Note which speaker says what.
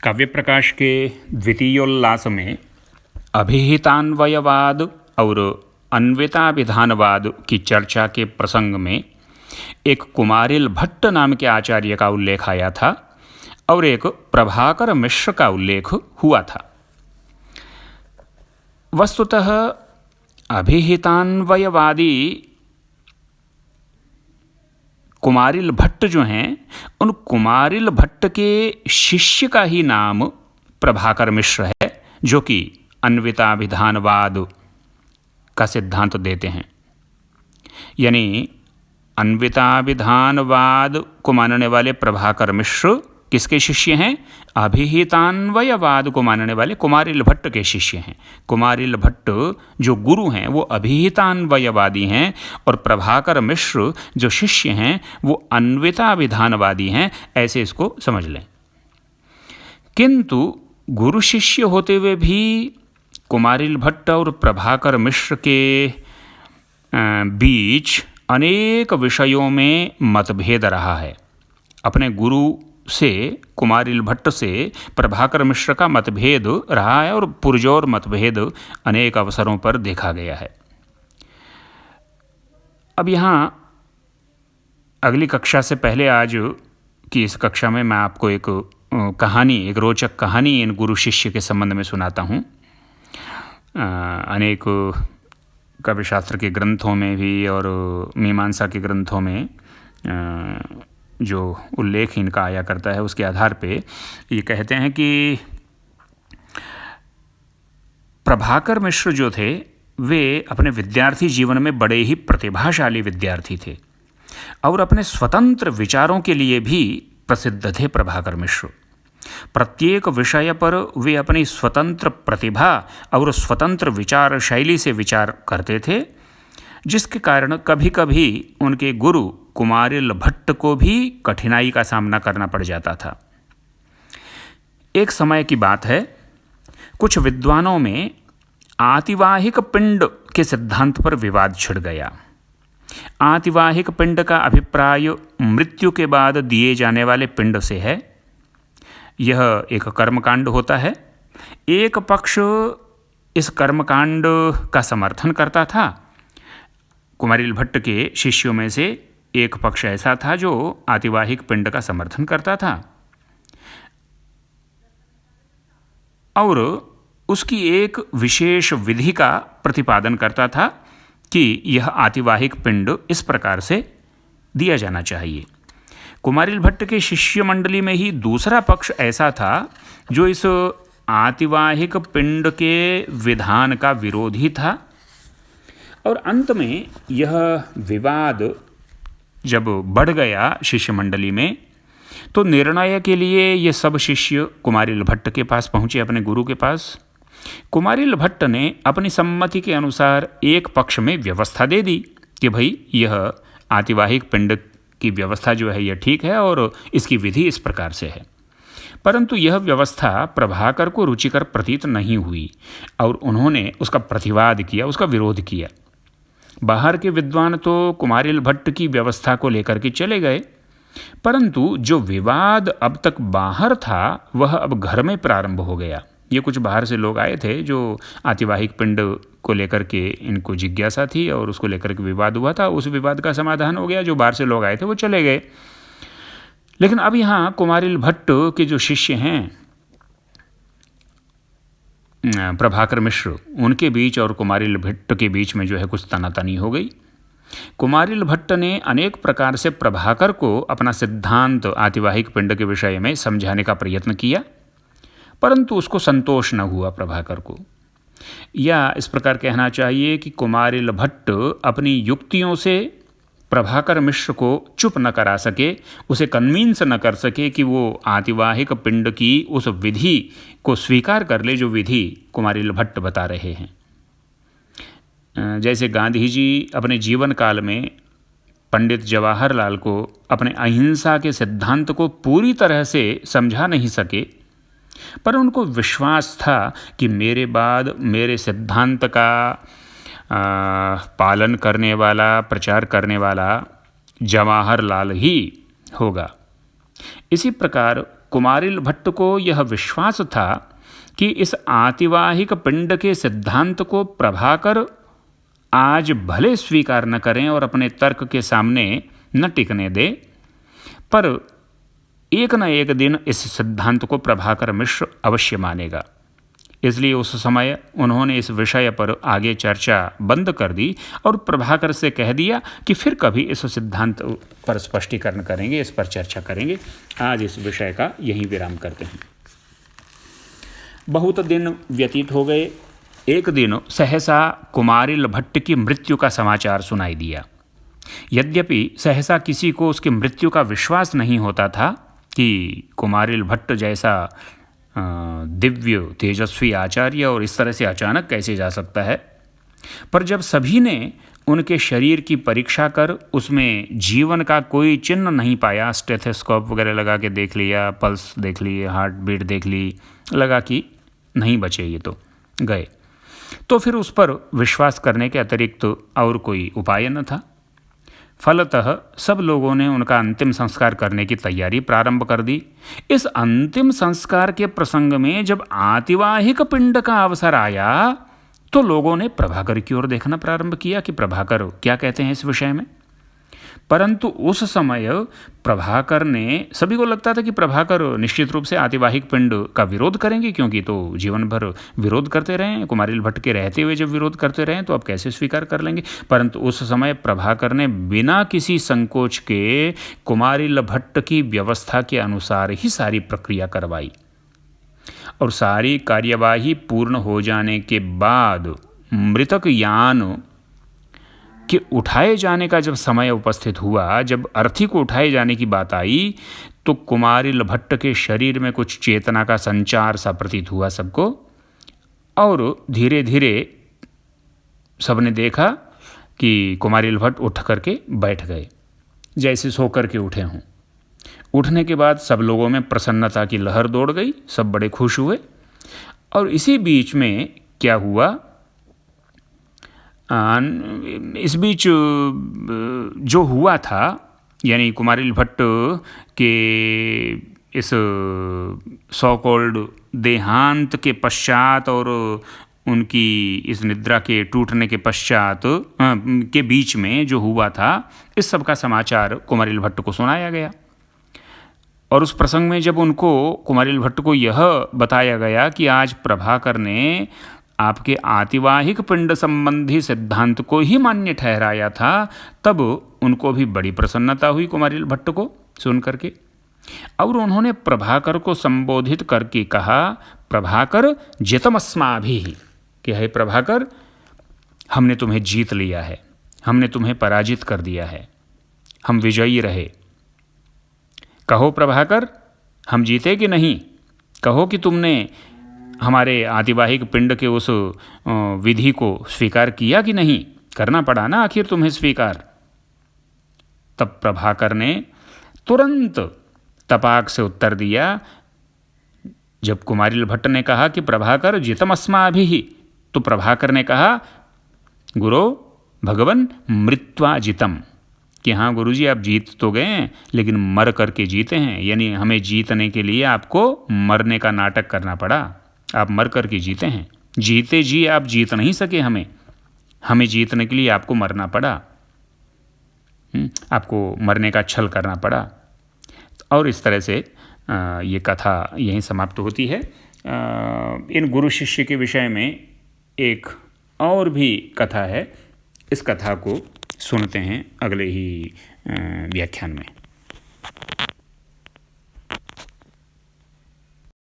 Speaker 1: काव्य प्रकाश के द्वितीयोल्लास में अभिहितान्वयवाद और अन्विताभिधानवाद की चर्चा के प्रसंग में एक कुमारिल भट्ट नाम के आचार्य का उल्लेख आया था और एक प्रभाकर मिश्र का उल्लेख हुआ था। वस्तुतः अभिहितान्वयवादी कुमारिल भट्ट जो हैं, उन कुमारिल भट्ट के शिष्य का ही नाम प्रभाकर मिश्र है, जो कि अन्विताभिधानवाद का सिद्धांत देते हैं। यानी अन्विताभिधानवाद को मानने वाले प्रभाकर मिश्र किसके शिष्य हैं? अभिहितान्वयवाद को मानने वाले कुमारिल भट्ट के शिष्य हैं। कुमारिल भट्ट जो गुरु हैं वो अभिहितान्वयवादी हैं और प्रभाकर मिश्र जो शिष्य हैं वो अन्विताभिधानवादी हैं, ऐसे इसको समझ लें। किंतु गुरु शिष्य होते हुए भी कुमारिल भट्ट और प्रभाकर मिश्र के बीच अनेक विषयों में मतभेद रहा है। अपने गुरु से, कुमारिल भट्ट से प्रभाकर मिश्र का मतभेद रहा है और पुरजोर मतभेद अनेक अवसरों पर देखा गया है। अब यहाँ अगली कक्षा से पहले आज की इस कक्षा में मैं आपको एक रोचक कहानी इन गुरु शिष्य के संबंध में सुनाता हूँ। अनेक काव्यशास्त्र के ग्रंथों में भी और मीमांसा के ग्रंथों में जो उल्लेख इनका आया करता है, उसके आधार पे ये कहते हैं कि प्रभाकर मिश्र जो थे वे अपने विद्यार्थी जीवन में बड़े ही प्रतिभाशाली विद्यार्थी थे और अपने स्वतंत्र विचारों के लिए भी प्रसिद्ध थे। प्रभाकर मिश्र प्रत्येक विषय पर वे अपनी स्वतंत्र प्रतिभा और स्वतंत्र विचार शैली से विचार करते थे, जिसके कारण कभी कभी उनके गुरु कुमारिल भट्ट को भी कठिनाई का सामना करना पड़ जाता था। एक समय की बात है, कुछ विद्वानों में आतिवाहिक पिंड के सिद्धांत पर विवाद छिड़ गया। आतिवाहिक पिंड का अभिप्राय मृत्यु के बाद दिए जाने वाले पिंड से है। यह एक कर्मकांड होता है। एक पक्ष इस कर्मकांड का समर्थन करता था। कुमारिल भट्ट के शिष्यों में से एक पक्ष ऐसा था जो आतिवाहिक पिंड का समर्थन करता था और उसकी एक विशेष विधि का प्रतिपादन करता था कि यह आतिवाहिक पिंड इस प्रकार से दिया जाना चाहिए। कुमारिल भट्ट के शिष्य मंडली में ही दूसरा पक्ष ऐसा था जो इस आतिवाहिक पिंड के विधान का विरोधी था और अंत में यह विवाद जब बढ़ गया शिष्य मंडली में, तो निर्णय के लिए ये सब शिष्य कुमारिल भट्ट के पास पहुँचे, अपने गुरु के पास। कुमारिल भट्ट ने अपनी सम्मति के अनुसार एक पक्ष में व्यवस्था दे दी कि भाई यह आतिवाहिक पिंड की व्यवस्था जो है यह ठीक है और इसकी विधि इस प्रकार से है। परंतु यह व्यवस्था प्रभाकर को रुचिकर प्रतीत नहीं हुई और उन्होंने उसका प्रतिवाद किया, उसका विरोध किया। बाहर के विद्वान तो कुमारिल भट्ट की व्यवस्था को लेकर के चले गए, परंतु जो विवाद अब तक बाहर था वह अब घर में प्रारंभ हो गया। ये कुछ बाहर से लोग आए थे जो आतिवाहिक पिंड को लेकर के इनको जिज्ञासा थी और उसको लेकर के विवाद हुआ था। उस विवाद का समाधान हो गया। जो बाहर से लोग आए थे वो चले गए। लेकिन अब यहाँ कुमारिल भट्ट के जो शिष्य हैं प्रभाकर मिश्र, उनके बीच और कुमारिल भट्ट के बीच में जो है कुछ तनातनी हो गई। कुमारिल भट्ट ने अनेक प्रकार से प्रभाकर को अपना सिद्धांत आतिवाहिक पिंड के विषय में समझाने का प्रयत्न किया, परंतु उसको संतोष न हुआ प्रभाकर को। या इस प्रकार कहना चाहिए कि कुमारिल भट्ट अपनी युक्तियों से प्रभाकर मिश्र को चुप न करा सके, उसे कन्विंस न कर सके कि वो आतिवाहिक पिंड की उस विधि को स्वीकार कर ले जो विधि कुमारिल भट्ट बता रहे हैं। जैसे गांधी जी अपने जीवन काल में पंडित जवाहरलाल को अपने अहिंसा के सिद्धांत को पूरी तरह से समझा नहीं सके, पर उनको विश्वास था कि मेरे बाद मेरे सिद्धांत का पालन करने वाला, प्रचार करने वाला जवाहरलाल ही होगा। इसी प्रकार कुमारिल भट्ट को यह विश्वास था कि इस आतिवाहिक पिंड के सिद्धांत को प्रभाकर आज भले स्वीकार न करें और अपने तर्क के सामने न टिकने दे, पर एक न एक दिन इस सिद्धांत को प्रभाकर मिश्र अवश्य मानेगा। इसलिए उस समय उन्होंने इस विषय पर आगे चर्चा बंद कर दी और प्रभाकर से कह दिया कि फिर कभी इस सिद्धांत पर स्पष्टीकरण करेंगे, इस पर चर्चा करेंगे। आज इस विषय का यहीं विराम करते हैं। बहुत दिन व्यतीत हो गए। एक दिन सहसा कुमारिल भट्ट की मृत्यु का समाचार सुनाई दिया। यद्यपि सहसा किसी को उसकी मृत्यु का विश्वास नहीं होता था कि कुमारिल भट्ट जैसा दिव्य तेजस्वी आचार्य और इस तरह से अचानक कैसे जा सकता है, पर जब सभी ने उनके शरीर की परीक्षा कर उसमें जीवन का कोई चिन्ह नहीं पाया, स्टेथोस्कोप वगैरह लगा के देख लिया, पल्स देख ली, हार्ट बीट देख ली, लगा कि नहीं बचे ये तो गए, तो फिर उस पर विश्वास करने के अतिरिक्त और कोई उपाय न था। फलतः सब लोगों ने उनका अंतिम संस्कार करने की तैयारी प्रारंभ कर दी। इस अंतिम संस्कार के प्रसंग में जब आतिवाहिक पिंड का अवसर आया तो लोगों ने प्रभाकर की ओर देखना प्रारंभ किया कि प्रभाकर क्या कहते हैं इस विषय में। परंतु उस समय प्रभाकर ने, सभी को लगता था कि प्रभाकर निश्चित रूप से आतिवाहिक पिंड का विरोध करेंगे, क्योंकि तो जीवन भर विरोध करते रहे, कुमारिल भट्ट के रहते हुए जब विरोध करते रहे तो अब कैसे स्वीकार कर लेंगे। परंतु उस समय प्रभाकर ने बिना किसी संकोच के कुमारिल भट्ट की व्यवस्था के अनुसार ही सारी प्रक्रिया करवाई और सारी कार्यवाही पूर्ण हो जाने के बाद मृतक यान कि उठाए जाने का जब समय उपस्थित हुआ, जब अर्थी को उठाए जाने की बात आई, तो कुमारिल भट्ट के शरीर में कुछ चेतना का संचार सा प्रतीत हुआ सबको, और धीरे धीरे सबने देखा कि कुमारिल भट्ट उठ करके बैठ गए, जैसे सो करके उठे हों। उठने के बाद सब लोगों में प्रसन्नता की लहर दौड़ गई, सब बड़े खुश हुए। और इसी बीच में क्या हुआ, इस बीच जो हुआ था, यानी कुमारिल भट्ट के इस सो कॉल्ड देहांत के पश्चात और उनकी इस निद्रा के टूटने के पश्चात के बीच में जो हुआ था, इस सब का समाचार कुमारिल भट्ट को सुनाया गया। और उस प्रसंग में जब उनको, कुमारिल भट्ट को यह बताया गया कि आज प्रभाकर ने आपके आतिवाहिक पिंड संबंधी सिद्धांत को ही मान्य ठहराया था, तब उनको भी बड़ी प्रसन्नता हुई कुमारिल भट्ट को सुन करके। और उन्होंने प्रभाकर को संबोधित करके कहा, प्रभाकर जितमस्माभिः, कि है प्रभाकर, हमने तुम्हें जीत लिया है, हमने तुम्हें पराजित कर दिया है, हम विजयी रहे। कहो प्रभाकर, हम जीते कि नहीं? कहो कि तुमने हमारे आतिवाहिक पिंड के उस विधि को स्वीकार किया कि नहीं? करना पड़ा ना आखिर तुम्हें स्वीकार। तब प्रभाकर ने तुरंत तपाक से उत्तर दिया। जब कुमारिल भट्ट ने कहा कि प्रभाकर जितमस्माभिः, तो प्रभाकर ने कहा, गुरो भगवन मृत्वा जितम, कि हाँ गुरुजी आप जीत तो गए लेकिन मर करके जीते हैं, यानी हमें जीतने के लिए आपको मरने का नाटक करना पड़ा, आप मर करके जीते हैं। जीते जी आप जीत नहीं सके, हमें जीतने के लिए आपको मरना पड़ा, आपको मरने का छल करना पड़ा। और इस तरह से ये कथा यहीं समाप्त होती है। इन गुरु शिष्य के विषय में एक और भी कथा है, इस कथा को सुनते हैं अगले ही व्याख्यान में।